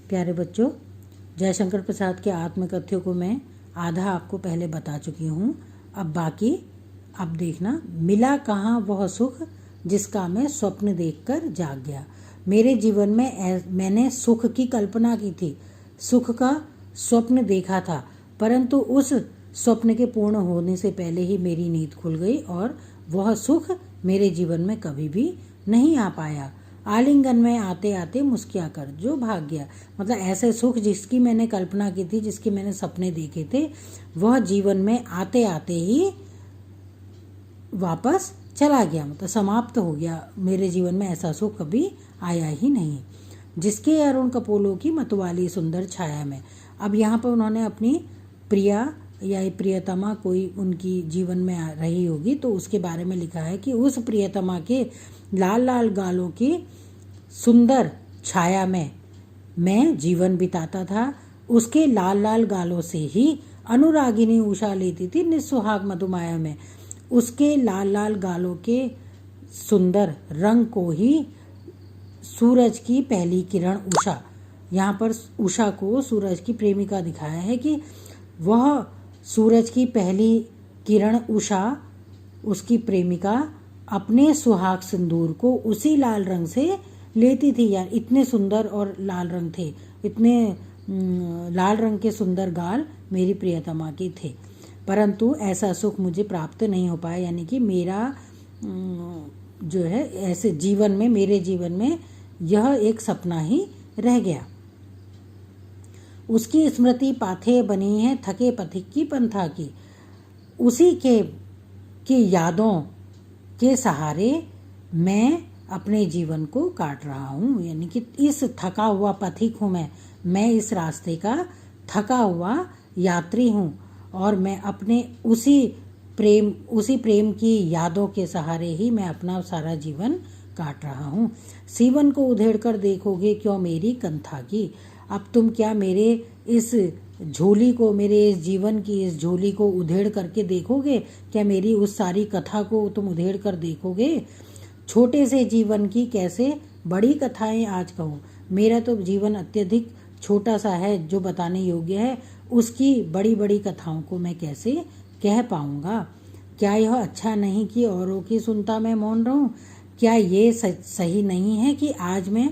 प्यारे बच्चों, जयशंकर प्रसाद के आत्मकथ्यों को मैं आधा आपको पहले बता चुकी हूँ। अब बाकी अब देखना। मिला कहाँ वह सुख जिसका मैं स्वप्न देखकर जाग गया। मेरे जीवन में मैंने सुख की कल्पना की थी, सुख का स्वप्न देखा था, परंतु उस स्वप्न के पूर्ण होने से पहले ही मेरी नींद खुल गई और वह सुख मेरे जीवन में कभी भी नहीं आ पाया। आलिंगन में आते आते मुस्किया कर जो भाग गया। मतलब ऐसे सुख जिसकी मैंने कल्पना की थी, जिसके मैंने सपने देखे थे, वह जीवन में आते आते ही वापस चला गया, मतलब समाप्त हो गया। मेरे जीवन में ऐसा सुख कभी आया ही नहीं। जिसके अरुण कपोलों की मतवाली सुंदर छाया में। अब यहाँ पर उन्होंने अपनी प्रिया या प्रियतमा कोई उनकी जीवन में रही होगी, तो उसके बारे में लिखा है कि उस प्रियतमा के लाल लाल गालों की सुंदर छाया में मैं जीवन बिताता था। उसके लाल लाल गालों से ही अनुरागिनी उषा लेती थी निस्सुहाग मधुमाया में। उसके लाल लाल गालों के सुंदर रंग को ही सूरज की पहली किरण उषा, यहाँ पर उषा को सूरज की प्रेमिका दिखाया है कि वह सूरज की पहली किरण उषा, उसकी प्रेमिका, अपने सुहाग सिंदूर को उसी लाल रंग से लेती थी। यार इतने सुंदर और लाल रंग थे, इतने लाल रंग के सुंदर गाल मेरी प्रियतमा के थे, परंतु ऐसा सुख मुझे प्राप्त नहीं हो पाया। यानी कि मेरा जो है ऐसे जीवन में, मेरे जीवन में यह एक सपना ही रह गया। उसकी स्मृति पाथे बनी है थके पथिक की पंथा की। उसी के यादों के सहारे मैं अपने जीवन को काट रहा हूँ। यानी कि इस थका हुआ पथिक हूँ मैं इस रास्ते का थका हुआ यात्री हूँ और मैं अपने उसी प्रेम की यादों के सहारे ही मैं अपना सारा जीवन काट रहा हूँ। सीवन को उधेड़ कर देखोगे क्यों मेरी कंथा की। अब तुम क्या मेरे इस झोली को, मेरे इस जीवन की इस झोली को उधेड़ करके देखोगे? क्या मेरी उस सारी कथा को तुम उधेड़ कर देखोगे? छोटे से जीवन की कैसे बड़ी कथाएं आज कहूँ। मेरा तो जीवन अत्यधिक छोटा सा है जो बताने योग्य है, उसकी बड़ी बड़ी कथाओं को मैं कैसे कह पाऊँगा। क्या यह अच्छा नहीं कि औरों की सुनता मैं मौन रहूं? क्या ये सही नहीं है कि आज मैं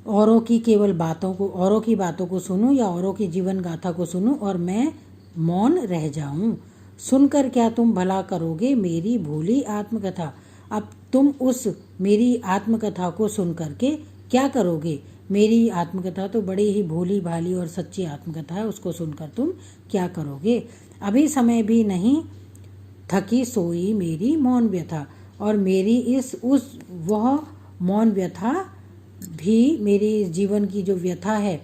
औरों की केवल औरों की बातों को सुनूं या औरों की जीवन गाथा को सुनूं और मैं मौन रह जाऊं? सुनकर क्या तुम भला करोगे मेरी भोली आत्मकथा। अब तुम उस मेरी आत्मकथा को सुन करके क्या करोगे? मेरी आत्मकथा तो बड़ी ही भोली भाली और सच्ची आत्मकथा है, उसको सुनकर तुम क्या करोगे? अभी समय भी नहीं थकी सोई मेरी मौन व्यथा। और मेरी वह मौन व्यथा भी, मेरी जीवन की जो व्यथा है,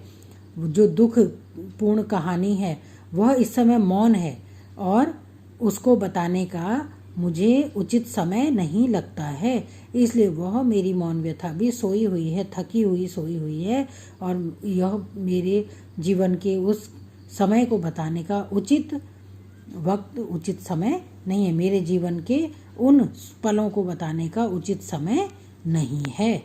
जो दुख पूर्ण कहानी है, वह इस समय मौन है और उसको बताने का मुझे उचित समय नहीं लगता है। इसलिए वह मेरी मौन व्यथा भी सोई हुई है, थकी हुई सोई हुई है और यह मेरे जीवन के उस समय को बताने का उचित वक्त, उचित समय नहीं है। मेरे जीवन के उन पलों को बताने का उचित समय नहीं है।